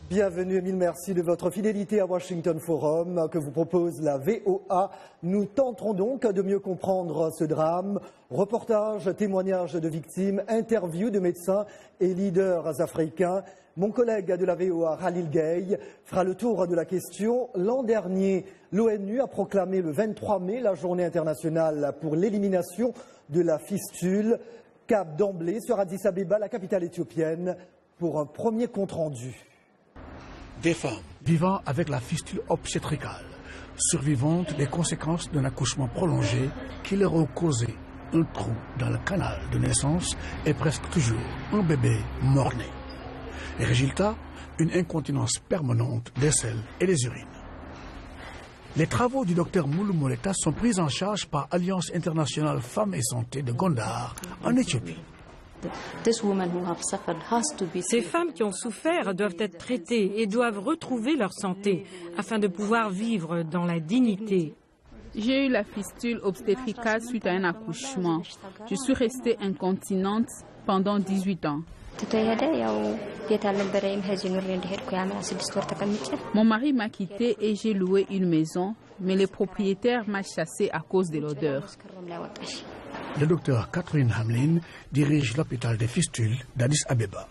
Bienvenue et mille merci de votre fidélité à Washington Forum que vous propose la VOA. Nous tenterons donc de mieux comprendre ce drame. Reportages, témoignages de victimes, interviews de médecins et leaders africains. Mon collègue de la VOA, Khalil Gay, fera le tour de la question. L'an dernier, l'ONU a proclamé le 23 mai la journée internationale pour l'élimination de la fistule. Cap d'emblée sur Addis Abeba, la capitale éthiopienne, pour un premier compte-rendu. Des femmes vivant avec la fistule obstétricale, survivantes des conséquences d'un accouchement prolongé qui leur a causé un trou dans le canal de naissance et presque toujours un bébé mort-né. Et résultat, une incontinence permanente des selles et des urines. Les travaux du docteur Moulou Moleta sont pris en charge par Alliance internationale Femmes et Santé de Gondar, en Éthiopie. Ces femmes qui ont souffert doivent être traitées et doivent retrouver leur santé afin de pouvoir vivre dans la dignité. J'ai eu la fistule obstétricale suite à un accouchement. Je suis restée incontinente pendant 18 ans. Mon mari m'a quittée et j'ai loué une maison, mais les propriétaires m'ont chassée à cause de l'odeur. Le docteur Catherine Hamlin dirige l'hôpital des fistules d'Addis Abeba.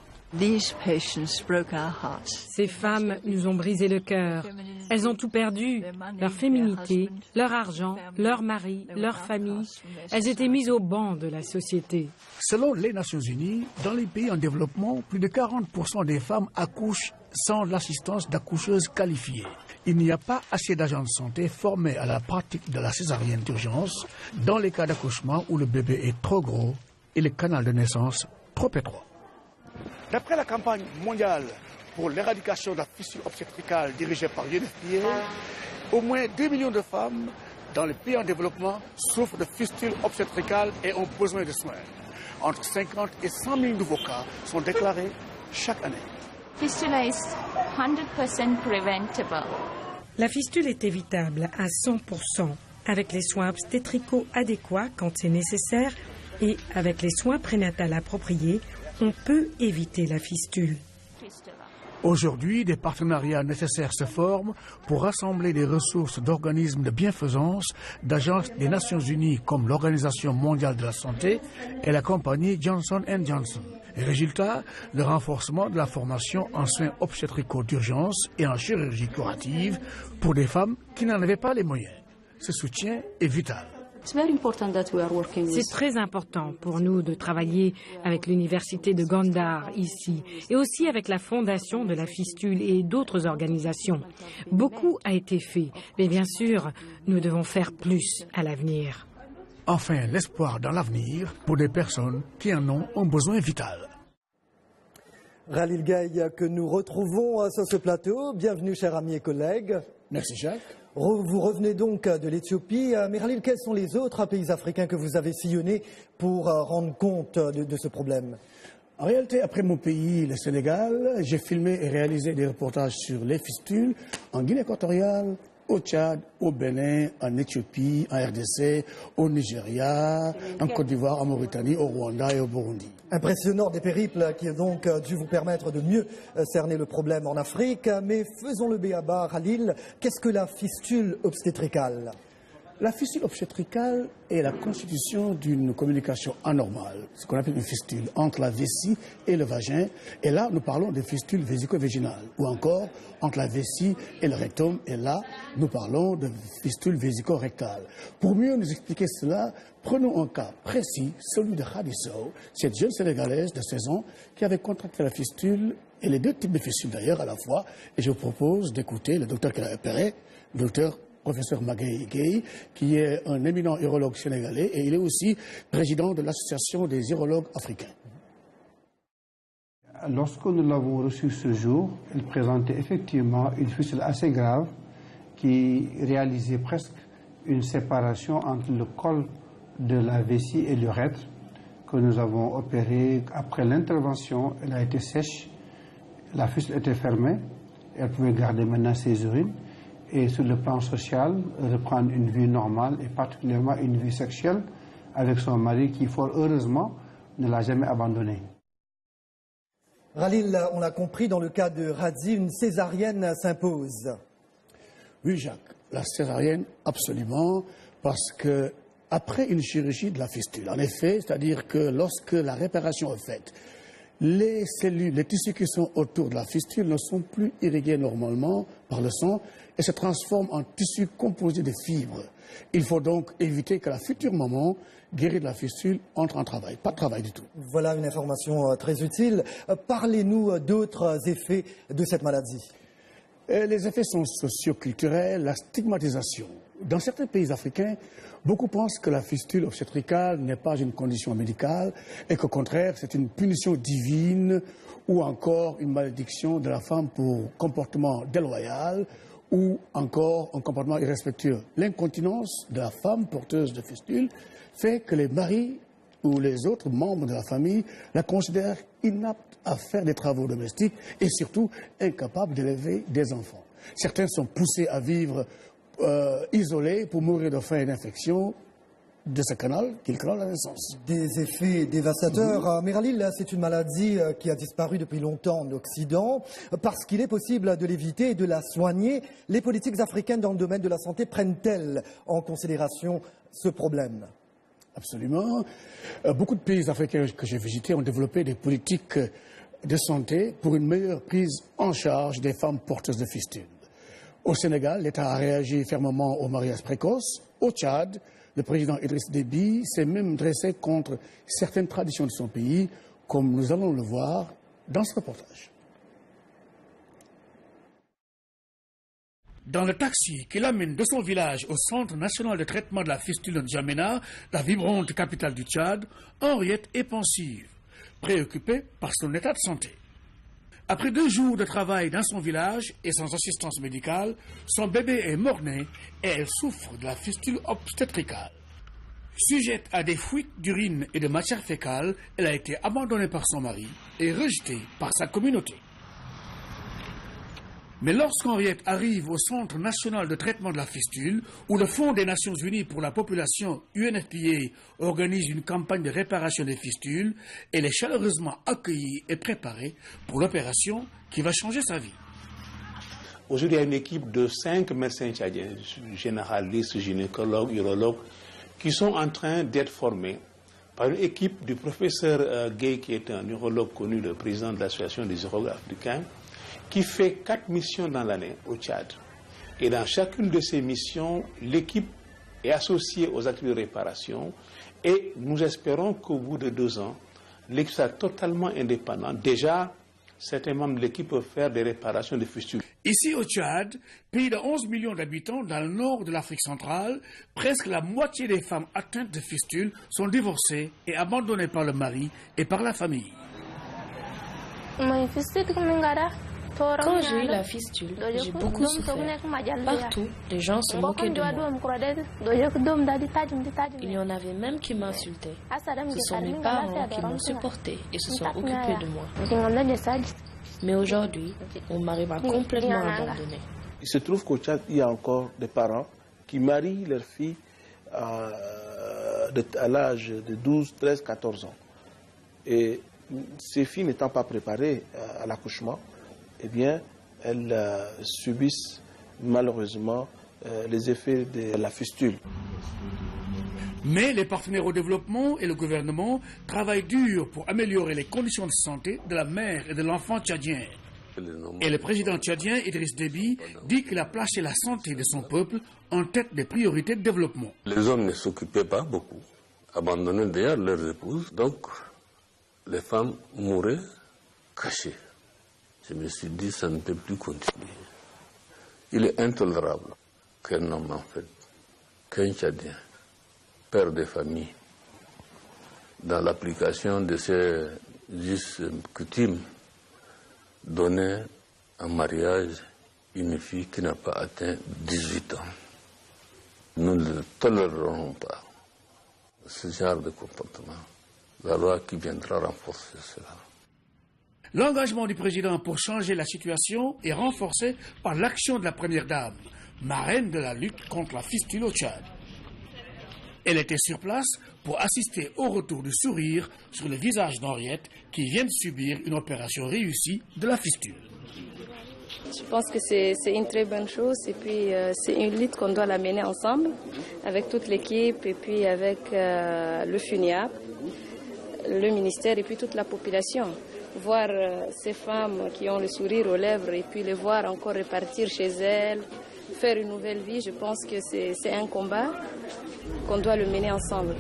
Ces femmes nous ont brisé le cœur. Elles ont tout perdu, leur féminité, leur argent, leur mari, leur famille. Elles étaient mises au banc de la société. Selon les Nations Unies, dans les pays en développement, plus de 40% des femmes accouchent sans l'assistance d'accoucheuses qualifiées. Il n'y a pas assez d'agents de santé formés à la pratique de la césarienne d'urgence dans les cas d'accouchement où le bébé est trop gros et le canal de naissance trop étroit. D'après la campagne mondiale pour l'éradication de la fistule obstétricale dirigée par UNFPA, au moins 2 millions de femmes dans les pays en développement souffrent de fistule obstétricale et ont besoin de soins. Entre 50 et 100 000 nouveaux cas sont déclarés chaque année. Fistula is 100% preventable. La fistule est évitable à 100% avec les soins obstétricaux adéquats quand c'est nécessaire et avec les soins prénatals appropriés, on peut éviter la fistule. Aujourd'hui, des partenariats nécessaires se forment pour rassembler les ressources d'organismes de bienfaisance, d'agences des Nations Unies comme l'Organisation mondiale de la santé et la compagnie Johnson & Johnson. Et résultat, le renforcement de la formation en soins obstétricaux d'urgence et en chirurgie curative pour des femmes qui n'en avaient pas les moyens. Ce soutien est vital. C'est très important pour nous de travailler avec l'université de Gondar ici et aussi avec la fondation de la fistule et d'autres organisations. Beaucoup a été fait, mais bien sûr, nous devons faire plus à l'avenir. Enfin, l'espoir dans l'avenir pour des personnes qui en ont un besoin vital. Khalil Gay, que nous retrouvons sur ce plateau. Bienvenue, chers amis et collègues. Merci, Jacques. Vous revenez donc de l'Éthiopie. Mais Khalil, quels sont les autres pays africains que vous avez sillonnés pour rendre compte de ce problème? En réalité, après mon pays, le Sénégal, j'ai filmé et réalisé des reportages sur les fistules en Guinée équatoriale, au Tchad, au Bénin, en Éthiopie, en RDC, au Nigeria, en Côte d'Ivoire, en Mauritanie, au Rwanda et au Burundi. Impressionnant, des périples qui ont donc dû vous permettre de mieux cerner le problème en Afrique. Mais faisons le b.a.-ba, Khalil, qu'est-ce que la fistule obstétricale? La fistule obstétricale est la constitution d'une communication anormale, ce qu'on appelle une fistule, entre la vessie et le vagin. Et là, nous parlons de fistule vésico-vaginale, ou encore entre la vessie et le rectum. Et là, nous parlons de fistule vésico-rectale. Pour mieux nous expliquer cela, prenons un cas précis, celui de Khadiso, cette jeune Sénégalaise de 16 ans qui avait contracté la fistule, et les deux types de fistules d'ailleurs à la fois. Et je vous propose d'écouter le docteur qui l'a opéré, le docteur professeur Magaye Gueye, qui est un éminent urologue sénégalais et il est aussi président de l'association des urologues africains. Lorsque nous l'avons reçu ce jour, il présentait effectivement une fistule assez grave qui réalisait presque une séparation entre le col de la vessie et l'urètre que nous avons opéré. Après l'intervention, elle a été sèche, la fistule était fermée, elle pouvait garder maintenant ses urines. Et sur le plan social, reprendre une vie normale et particulièrement une vie sexuelle avec son mari qui, fort heureusement, ne l'a jamais abandonnée. Khalil, on l'a compris, dans le cas de Radi, une césarienne s'impose. Oui, Jacques, la césarienne, absolument, parce que après une chirurgie de la fistule, en effet, c'est-à-dire que lorsque la réparation est faite, les cellules, les tissus qui sont autour de la fistule ne sont plus irrigués normalement par le sang et se transforment en tissus composés de fibres. Il faut donc éviter que la future maman guérie de la fistule entre en travail. Pas de travail du tout. Voilà une information très utile. Parlez-nous d'autres effets de cette maladie. Les effets sont socioculturels, la stigmatisation. Dans certains pays africains, beaucoup pensent que la fistule obstétricale n'est pas une condition médicale et qu'au contraire, c'est une punition divine ou encore une malédiction de la femme pour comportement déloyal ou encore un comportement irrespectueux. L'incontinence de la femme porteuse de fistule fait que les maris ou les autres membres de la famille la considèrent inapte à faire des travaux domestiques et surtout incapable d'élever des enfants. Certains sont poussés à vivre isolés pour mourir de faim et d'infection de ce canal qu'ils créent à la naissance. Des effets dévastateurs. Mais Khalil, c'est une maladie qui a disparu depuis longtemps en Occident. Parce qu'il est possible de l'éviter et de la soigner, les politiques africaines dans le domaine de la santé prennent-elles en considération ce problème? Absolument. Beaucoup de pays africains que j'ai visités ont développé des politiques de santé pour une meilleure prise en charge des femmes porteuses de fistules. Au Sénégal, l'État a réagi fermement aux mariages précoces. Au Tchad, le président Idriss Déby s'est même dressé contre certaines traditions de son pays, comme nous allons le voir dans ce reportage. Dans le taxi qui l'amène de son village au Centre national de traitement de la fistule de N'Djamena, la vibrante capitale du Tchad, Henriette est pensive, préoccupée par son état de santé. Après 2 jours de travail dans son village et sans assistance médicale, son bébé est mort-né et elle souffre de la fistule obstétricale. Sujette à des fuites d'urine et de matière fécale, elle a été abandonnée par son mari et rejetée par sa communauté. Mais lorsqu'Henriette arrive au Centre national de traitement de la fistule, où le Fonds des Nations Unies pour la population, UNFPA, organise une campagne de réparation des fistules, elle est chaleureusement accueillie et préparée pour l'opération qui va changer sa vie. Aujourd'hui, il y a une équipe de 5 médecins tchadiens, généralistes, gynécologues, urologues, qui sont en train d'être formés par une équipe du professeur Gueye, qui est un urologue connu, le président de l'association des urologues africains, qui fait 4 missions dans l'année au Tchad. Et dans chacune de ces missions, l'équipe est associée aux activités de réparation et nous espérons qu'au bout de 2 ans, l'équipe sera totalement indépendante. Déjà, certains membres de l'équipe peuvent faire des réparations de fistules. Ici au Tchad, pays de 11 millions d'habitants dans le nord de l'Afrique centrale, presque la moitié des femmes atteintes de fistules sont divorcées et abandonnées par le mari et par la famille. Quand j'ai eu la fistule, j'ai beaucoup souffert. Partout, les gens se moquaient de moi. Il y en avait même qui m'insultaient. Ce sont mes parents qui m'ont supporté et se sont occupés de moi. Mais aujourd'hui, mon mari m'a complètement abandonné. Il se trouve qu'au Tchad, il y a encore des parents qui marient leurs filles à l'âge de 12, 13, 14 ans. Et ces filles n'étant pas préparées à l'accouchement, eh bien, elles subissent malheureusement les effets de la fistule. Mais les partenaires au développement et le gouvernement travaillent dur pour améliorer les conditions de santé de la mère et de l'enfant tchadien. Et le président tchadien, Idriss Déby, dit qu'il a placé la santé de son peuple en tête des priorités de développement. Les hommes ne s'occupaient pas beaucoup, abandonnaient d'ailleurs leurs épouses, donc les femmes mouraient cachées. Je me suis dit, ça ne peut plus continuer. Il est intolérable qu'un homme, en fait, qu'un Tchadien, père de famille, dans l'application de ces us coutumes, donner en mariage une fille qui n'a pas atteint 18 ans. Nous ne tolérerons pas ce genre de comportement. La loi qui viendra renforcer cela. L'engagement du président pour changer la situation est renforcé par l'action de la première dame, marraine de la lutte contre la fistule au Tchad. Elle était sur place pour assister au retour du sourire sur le visage d'Henriette qui vient de subir une opération réussie de la fistule. Je pense que c'est une très bonne chose et puis c'est une lutte qu'on doit la mener ensemble avec toute l'équipe et puis avec le FUNIAP, le ministère et puis toute la population. Voir ces femmes qui ont le sourire aux lèvres et puis les voir encore repartir chez elles, faire une nouvelle vie, je pense que c'est un combat qu'on doit le mener ensemble.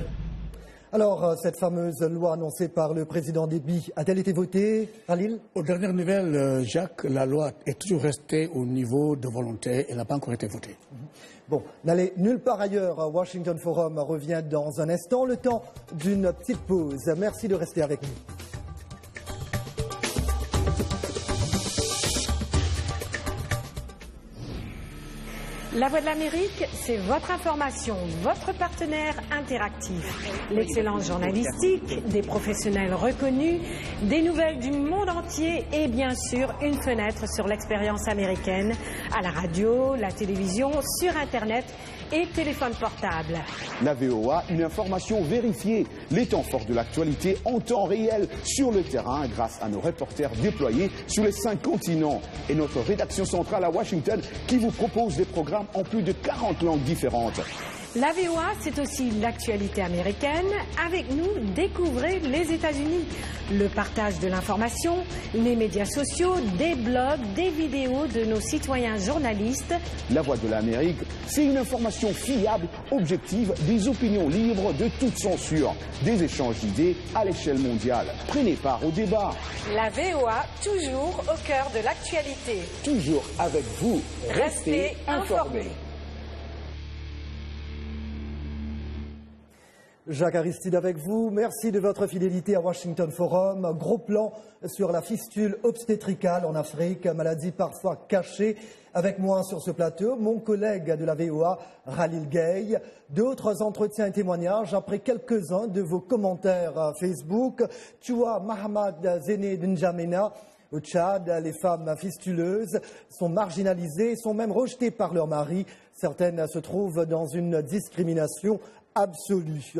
Alors, cette fameuse loi annoncée par le président Déby a-t-elle été votée, Khalil? Aux dernières nouvelles, Jacques, la loi est toujours restée au niveau de volonté. Elle n'a pas encore été votée. Bon, n'allez nulle part ailleurs. Washington Forum revient dans un instant, le temps d'une petite pause. Merci de rester avec nous. La Voix de l'Amérique, c'est votre information, votre partenaire interactif. L'excellence journalistique, des professionnels reconnus, des nouvelles du monde entier et bien sûr une fenêtre sur l'expérience américaine à la radio, la télévision, sur Internet et téléphone portable. La VOA, une information vérifiée, les temps forts de l'actualité en temps réel sur le terrain grâce à nos reporters déployés sur les 5 continents et notre rédaction centrale à Washington qui vous propose des programmes en plus de 40 langues différentes. La VOA, c'est aussi l'actualité américaine. Avec nous, découvrez les États-Unis. Le partage de l'information, les médias sociaux, des blogs, des vidéos de nos citoyens journalistes. La Voix de l'Amérique, c'est une information fiable, objective, des opinions libres de toute censure, des échanges d'idées à l'échelle mondiale. Prenez part au débat. La VOA, toujours au cœur de l'actualité. Toujours avec vous. Restez informés. Jacques Aristide avec vous. Merci de votre fidélité à Washington Forum. Gros plan sur la fistule obstétricale en Afrique, maladie parfois cachée. Avec moi sur ce plateau, mon collègue de la VOA, Khalil Gay. D'autres entretiens et témoignages après quelques-uns de vos commentaires Facebook. Tua Mahamad Zene N'Djamena. Au Tchad, les femmes fistuleuses sont marginalisées, sont même rejetées par leur mari. Certaines se trouvent dans une discrimination absolue.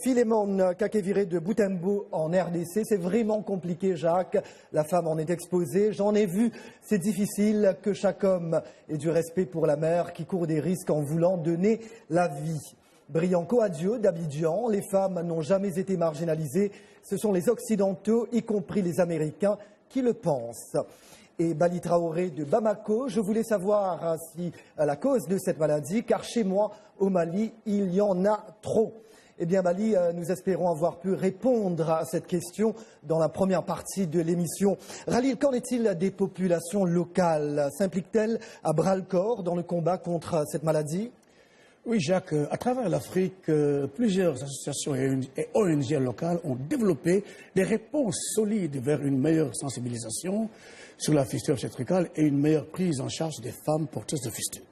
Philémon Kakevire de Butembo en RDC, c'est vraiment compliqué, Jacques. La femme en est exposée. J'en ai vu. C'est difficile que chaque homme ait du respect pour la mère qui court des risques en voulant donner la vie. Brianco Adio d'Abidjan, les femmes n'ont jamais été marginalisées. Ce sont les Occidentaux, y compris les Américains, qui le pensent. Et Bali Traoré de Bamako, je voulais savoir si la cause de cette maladie, car chez moi, au Mali, il y en a trop. Eh bien, Bali, nous espérons avoir pu répondre à cette question dans la première partie de l'émission. Khalil, qu'en est-il des populations locales? S'impliquent-elles à bras-le-corps dans le combat contre cette maladie? Oui, Jacques, à travers l'Afrique, plusieurs associations et ONG locales ont développé des réponses solides vers une meilleure sensibilisation sur la fistule obstétricale et une meilleure prise en charge des femmes porteuses de fistule.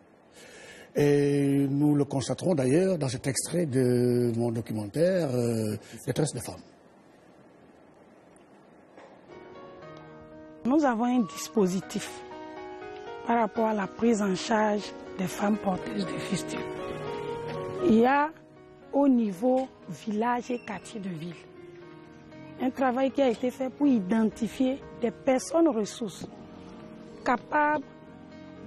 Et nous le constaterons d'ailleurs dans cet extrait de mon documentaire Détresse des femmes. Nous avons un dispositif par rapport à la prise en charge des femmes porteuses de fistule. Il y a au niveau village et quartier de ville un travail qui a été fait pour identifier des personnes ressources capables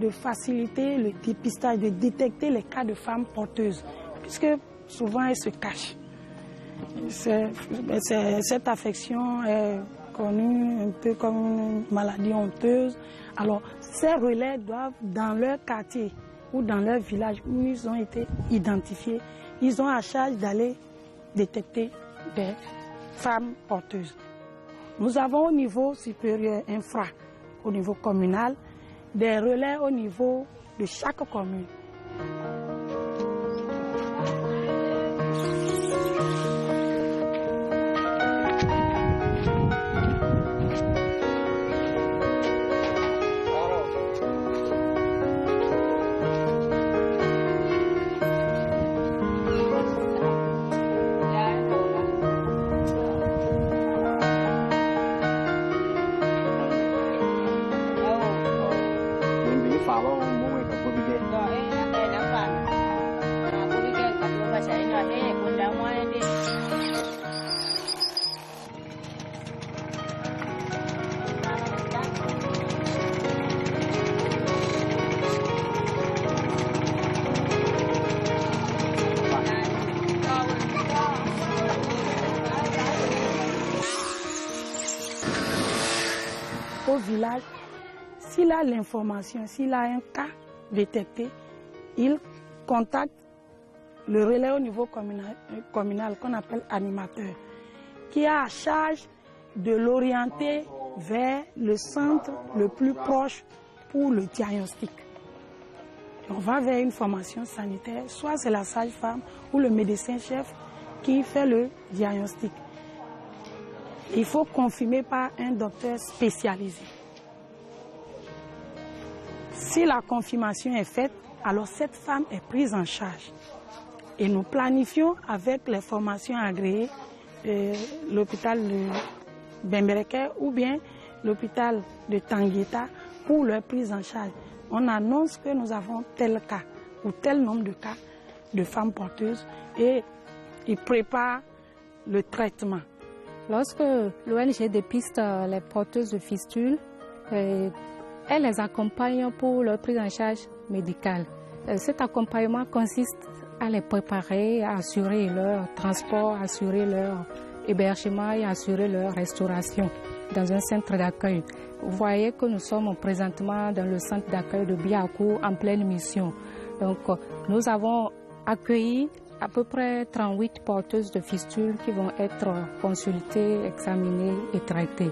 de faciliter le dépistage, de détecter les cas de femmes porteuses, puisque souvent elles se cachent. Cette affection est connue un peu comme une maladie honteuse. Alors, ces relais doivent, dans leur quartier ou dans leur village où ils ont été identifiés, ils ont à charge d'aller détecter des femmes porteuses. Nous avons au niveau supérieur infra, au niveau communal, des relais au niveau de chaque commune. au village, s'il a l'information, s'il a un cas détecté, il contacte le relais au niveau communal qu'on appelle animateur, qui a à charge de l'orienter vers le centre le plus proche pour le diagnostic. On va vers une formation sanitaire, soit c'est la sage-femme ou le médecin-chef qui fait le diagnostic. Il faut confirmer par un docteur spécialisé. Si la confirmation est faite, alors cette femme est prise en charge. Et nous planifions avec les formations agréées l'hôpital de Bembereke ou bien l'hôpital de Tangueta pour leur prise en charge. On annonce que nous avons tel cas ou tel nombre de cas de femmes porteuses et ils préparent le traitement. Lorsque l'ONG dépiste les porteuses de fistules, elle les accompagne pour leur prise en charge médicale. Cet accompagnement consiste à les préparer, à assurer leur transport, assurer leur hébergement et assurer leur restauration dans un centre d'accueil. Vous voyez que nous sommes présentement dans le centre d'accueil de Biakou en pleine mission. Donc, nous avons accueilli à peu près 38 porteuses de fistules qui vont être consultées, examinées et traitées.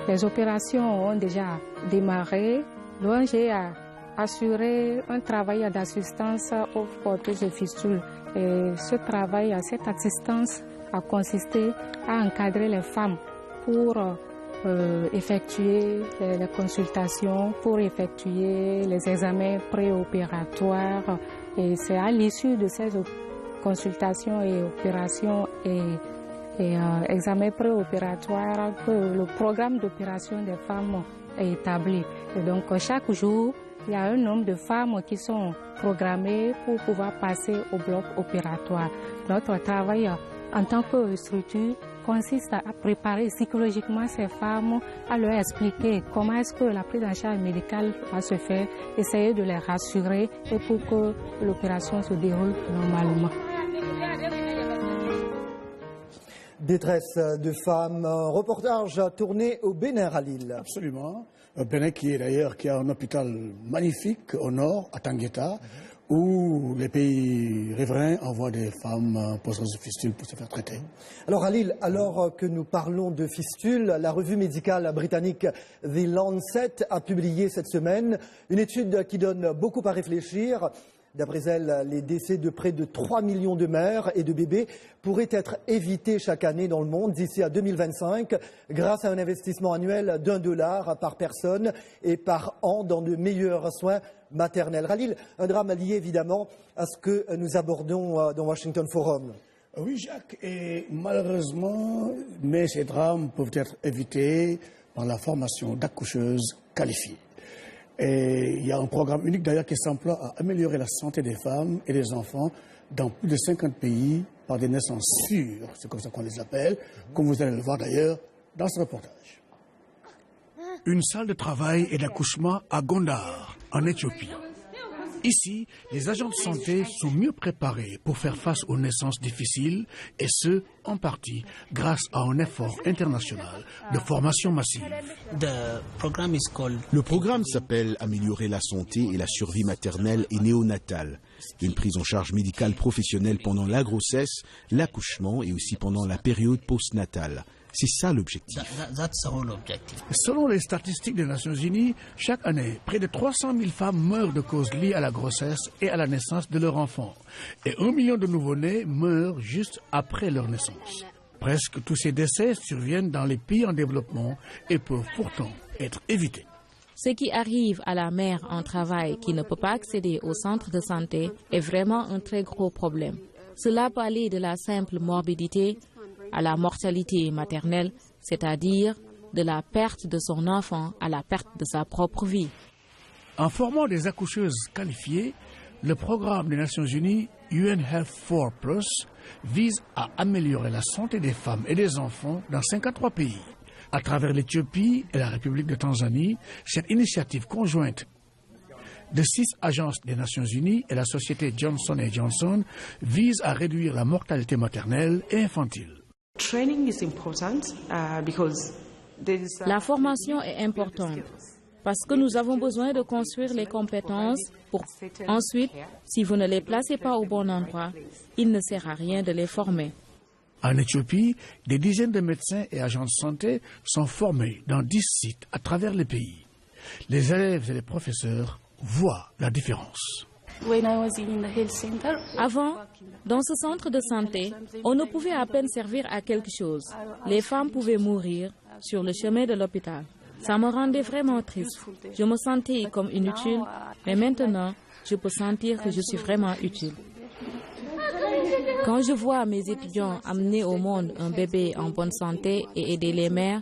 Les opérations ont déjà démarré. L'ONG a assuré un travail d'assistance aux porteuses de fistules. Et ce travail, cette assistance a consisté à encadrer les femmes pour effectuer les consultations, pour effectuer les examens préopératoires. Et c'est à l'issue de ces consultations et opérations et examens préopératoires que le programme d'opération des femmes est établi. Et donc chaque jour, il y a un nombre de femmes qui sont programmées pour pouvoir passer au bloc opératoire. Notre travail en tant que structure consiste à préparer psychologiquement ces femmes, à leur expliquer comment est-ce que la prise en charge médicale va se faire, essayer de les rassurer et pour que l'opération se déroule normalement. Détresse de femmes, un reportage tourné au Bénin, Khalil. Absolument. Bénin qui a un hôpital magnifique au nord, à Tangueta, où les pays riverains envoient des femmes porteuses de fistules pour se faire traiter. Alors Khalil, alors que nous parlons de fistules, la revue médicale britannique The Lancet a publié cette semaine une étude qui donne beaucoup à réfléchir. D'après elle, les décès de près de 3 millions de mères et de bébés pourraient être évités chaque année dans le monde d'ici à 2025 grâce à un investissement annuel d'$1 par personne et par an dans de meilleurs soins maternels. Khalil, un drame lié évidemment à ce que nous abordons dans Washington Forum. Oui, Jacques, et malheureusement, mais ces drames peuvent être évités par la formation d'accoucheuses qualifiées. Et il y a un programme unique d'ailleurs qui s'emploie à améliorer la santé des femmes et des enfants dans plus de 50 pays par des naissances sûres, c'est comme ça qu'on les appelle, comme vous allez le voir d'ailleurs dans ce reportage. Une salle de travail et d'accouchement à Gondar, en Éthiopie. Ici, les agents de santé sont mieux préparés pour faire face aux naissances difficiles, et ce, en partie, grâce à un effort international de formation massive. Le programme s'appelle « Améliorer la santé et la survie maternelle et néonatale ». Une prise en charge médicale professionnelle pendant la grossesse, l'accouchement et aussi pendant la période postnatale. C'est ça l'objectif. Selon les statistiques des Nations Unies, chaque année, près de 300 000 femmes meurent de causes liées à la grossesse et à la naissance de leur enfant. Et 1 million de nouveau-nés meurent juste après leur naissance. Presque tous ces décès surviennent dans les pays en développement et peuvent pourtant être évités. Ce qui arrive à la mère en travail qui ne peut pas accéder au centre de santé est vraiment un très gros problème. Cela peut aller de la simple morbidité à la mortalité maternelle, c'est-à-dire de la perte de son enfant à la perte de sa propre vie. En formant des accoucheuses qualifiées, le programme des Nations Unies UN Health 4+ vise à améliorer la santé des femmes et des enfants dans 53 pays. À travers l'Éthiopie et la République de Tanzanie, cette initiative conjointe de 6 agences des Nations Unies et la société Johnson & Johnson vise à réduire la mortalité maternelle et infantile. La formation est importante parce que nous avons besoin de construire les compétences pour ensuite, si vous ne les placez pas au bon endroit, il ne sert à rien de les former. En Éthiopie, des dizaines de médecins et agents de santé sont formés dans 10 sites à travers le pays. Les élèves et les professeurs voient la différence. Avant, dans ce centre de santé, on ne pouvait à peine servir à quelque chose. Les femmes pouvaient mourir sur le chemin de l'hôpital. Ça me rendait vraiment triste. Je me sentais comme inutile, mais maintenant, je peux sentir que je suis vraiment utile. Quand je vois mes étudiants amener au monde un bébé en bonne santé et aider les mères,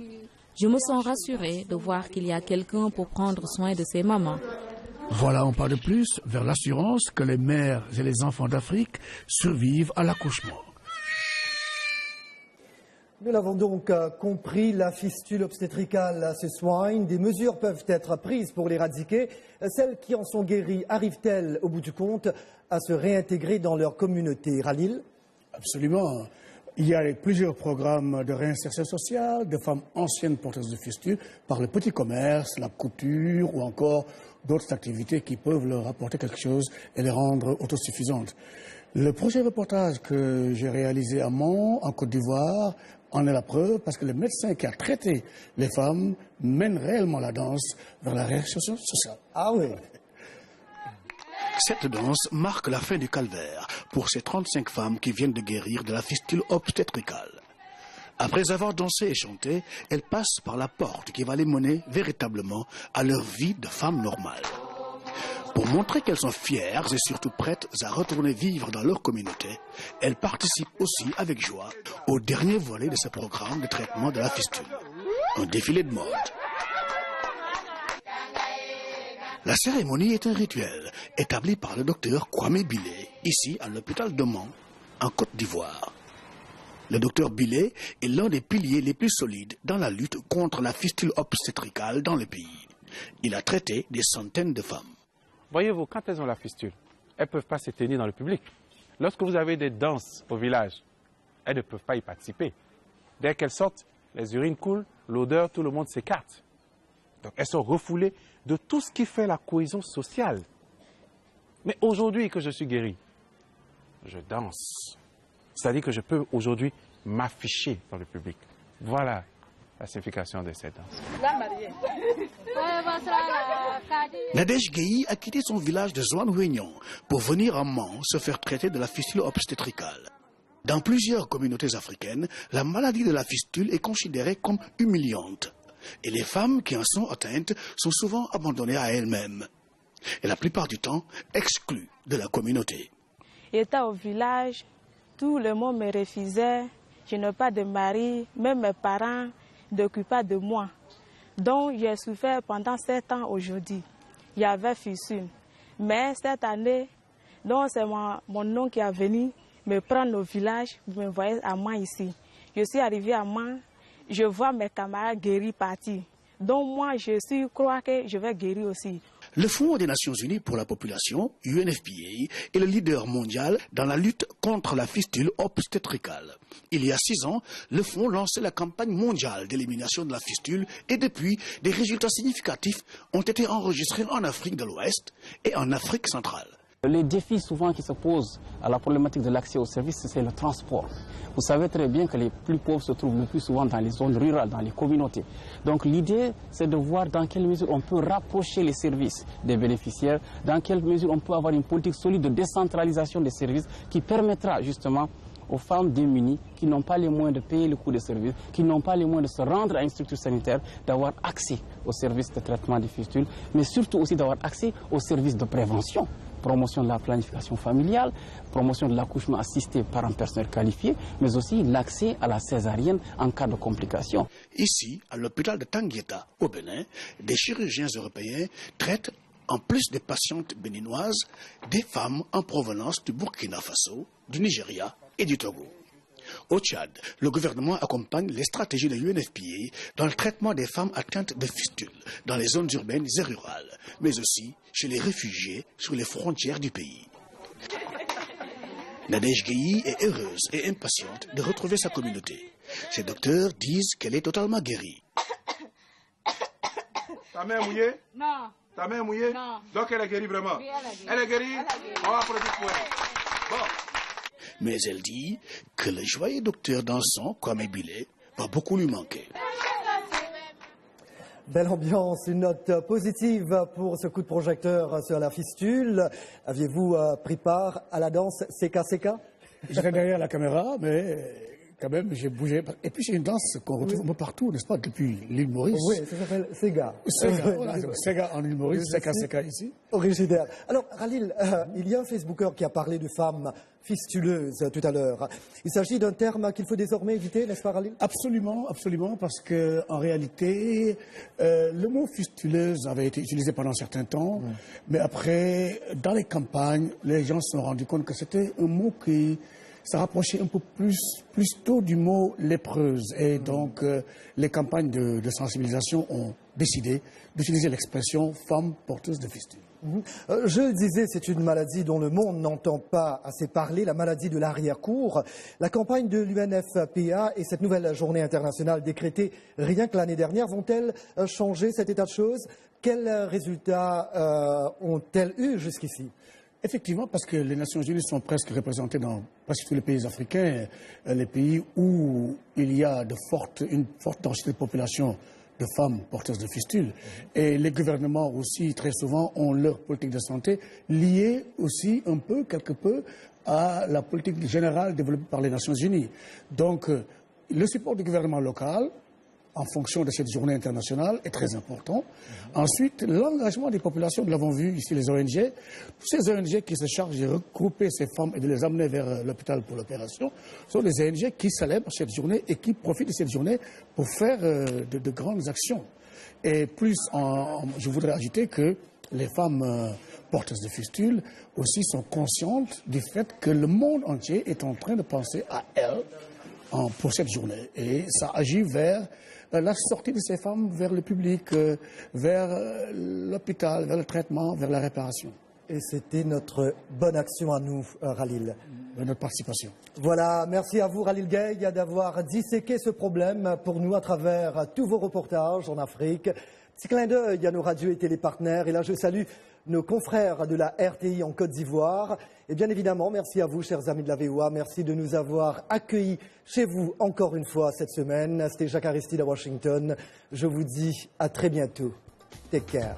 je me sens rassurée de voir qu'il y a quelqu'un pour prendre soin de ces mamans. Voilà un pas de plus vers l'assurance que les mères et les enfants d'Afrique survivent à l'accouchement. Nous l'avons donc compris, la fistule obstétricale se soigne. Des mesures peuvent être prises pour l'éradiquer. Celles qui en sont guéries arrivent-elles, au bout du compte, à se réintégrer dans leur communauté? Ralil? Absolument. Il y a plusieurs programmes de réinsertion sociale de femmes anciennes porteuses de fistules par le petit commerce, la couture ou encore d'autres activités qui peuvent leur apporter quelque chose et les rendre autosuffisantes. Le prochain reportage que j'ai réalisé à Mans, en Côte d'Ivoire, en est la preuve parce que le médecin qui a traité les femmes mène réellement la danse vers la réinsertion sociale. Ah oui. Cette danse marque la fin du calvaire pour ces 35 femmes qui viennent de guérir de la fistule obstétricale. Après avoir dansé et chanté, elles passent par la porte qui va les mener véritablement à leur vie de femmes normales. Pour montrer qu'elles sont fières et surtout prêtes à retourner vivre dans leur communauté, elles participent aussi avec joie au dernier volet de ce programme de traitement de la fistule, un défilé de mode. La cérémonie est un rituel établi par le docteur Kwame Bilé, ici à l'hôpital de Mans, en Côte d'Ivoire. Le docteur Bilé est l'un des piliers les plus solides dans la lutte contre la fistule obstétricale dans le pays. Il a traité des centaines de femmes. Voyez-vous, quand elles ont la fistule, elles ne peuvent pas se tenir dans le public. Lorsque vous avez des danses au village, elles ne peuvent pas y participer. Dès qu'elles sortent, les urines coulent, l'odeur, tout le monde s'écarte. Donc elles sont refoulées de tout ce qui fait la cohésion sociale. Mais aujourd'hui que je suis guéri, je danse. C'est-à-dire que je peux aujourd'hui m'afficher dans le public. Voilà la signification de cette danse. Nadège Gueye a quitté son village de Zouane-Huignon pour venir à Mans se faire traiter de la fistule obstétricale. Dans plusieurs communautés africaines, la maladie de la fistule est considérée comme humiliante. Et les femmes qui en sont atteintes sont souvent abandonnées à elles-mêmes. Et la plupart du temps, exclues de la communauté. J'étais au village, tout le monde me refusait. Je n'ai pas de mari, même mes parents ne s'occupent pas de moi. Donc j'ai souffert pendant 7 ans aujourd'hui. Il y avait fistule. Mais cette année, c'est mon oncle qui est venu me prendre au village, me voyait à Mans ici. Je suis arrivée à Mans, je vois mes camarades guéris partis. Donc moi, je crois que je vais guérir aussi. Le Fonds des Nations Unies pour la population, UNFPA, est le leader mondial dans la lutte contre la fistule obstétricale. Il y a 6 ans, le Fonds lançait la campagne mondiale d'élimination de la fistule et depuis, des résultats significatifs ont été enregistrés en Afrique de l'Ouest et en Afrique centrale. Les défis souvent qui se posent à la problématique de l'accès aux services, c'est le transport. Vous savez très bien que les plus pauvres se trouvent le plus souvent dans les zones rurales, dans les communautés. Donc l'idée, c'est de voir dans quelle mesure on peut rapprocher les services des bénéficiaires, dans quelle mesure on peut avoir une politique solide de décentralisation des services qui permettra justement aux femmes démunies qui n'ont pas les moyens de payer le coût des services, qui n'ont pas les moyens de se rendre à une structure sanitaire, d'avoir accès aux services de traitement des fistules, mais surtout aussi d'avoir accès aux services de prévention. Promotion de la planification familiale, promotion de l'accouchement assisté par un personnel qualifié, mais aussi l'accès à la césarienne en cas de complications. Ici, à l'hôpital de Tanguieta, au Bénin, des chirurgiens européens traitent, en plus des patientes béninoises, des femmes en provenance du Burkina Faso, du Nigeria et du Togo. Au Tchad, le gouvernement accompagne les stratégies de l'UNFPA dans le traitement des femmes atteintes de fistules dans les zones urbaines et rurales, mais aussi chez les réfugiés sur les frontières du pays. Nadège Gueye est heureuse et impatiente de retrouver sa communauté. Ses docteurs disent qu'elle est totalement guérie. Ta main est mouillée? Non. Ta main est mouillée? Non. Donc elle est guérie vraiment? Oui, elle est guérie. On va applaudir pour elle. Bon. Mais elle dit que le joyeux docteur Danson, comme Billet, va beaucoup lui manquer. Belle ambiance, une note positive pour ce coup de projecteur sur la fistule. Aviez-vous pris part à la danse Seka? J'étais derrière la caméra, mais quand même, j'ai bougé. Et puis, c'est une danse qu'on retrouve un peu partout, n'est-ce pas, depuis l'île Maurice. Oui, ça s'appelle Sega. Sega en île Maurice, Seka ici. Originaire. Alors, Khalil, il y a un Facebooker qui a parlé de femmes fistuleuses tout à l'heure. Il s'agit d'un terme qu'il faut désormais éviter, n'est-ce pas, Khalil? Absolument, absolument, parce que en réalité, le mot fistuleuse avait été utilisé pendant un certain temps, mais après, dans les campagnes, les gens se sont rendus compte que c'était un mot qui se rapprochait un peu plus tôt du mot lépreuse. Et donc, les campagnes de sensibilisation ont décidé d'utiliser l'expression femme porteuse de fistule. Je le disais, c'est une maladie dont le monde n'entend pas assez parler, la maladie de l'arrière-cour. La campagne de l'UNFPA et cette nouvelle journée internationale décrétée rien que l'année dernière vont-elles changer cet état de choses? Quels résultats ont-elles eu jusqu'ici? Effectivement, parce que les Nations Unies sont presque représentées dans presque tous les pays africains, les pays où il y a une forte densité de population de femmes porteuses de fistules. Et les gouvernements aussi, très souvent, ont leur politique de santé liée aussi quelque peu, à la politique générale développée par les Nations Unies. Donc, le support du gouvernement local, en fonction de cette journée internationale, est très important. Ensuite, l'engagement des populations, nous l'avons vu ici, les ONG, toutes ces ONG qui se chargent de regrouper ces femmes et de les amener vers l'hôpital pour l'opération, sont des ONG qui célèbrent cette journée et qui profitent de cette journée pour faire de grandes actions. Et plus, je voudrais ajouter que les femmes porteuses de fistules aussi sont conscientes du fait que le monde entier est en train de penser à elles pour cette journée. Et ça agit vers la sortie de ces femmes vers le public, vers l'hôpital, vers le traitement, vers la réparation. Et c'était notre bonne action à nous, Khalil. Notre participation. Voilà, merci à vous, Khalil Gueye, d'avoir disséqué ce problème pour nous à travers tous vos reportages en Afrique. Petit clin d'œil à nos radios et télépartenaires. Et là, je salue nos confrères de la RTI en Côte d'Ivoire. Et bien évidemment, merci à vous, chers amis de la VOA. Merci de nous avoir accueillis chez vous encore une fois cette semaine. C'était Jacques Aristide à Washington. Je vous dis à très bientôt. Take care.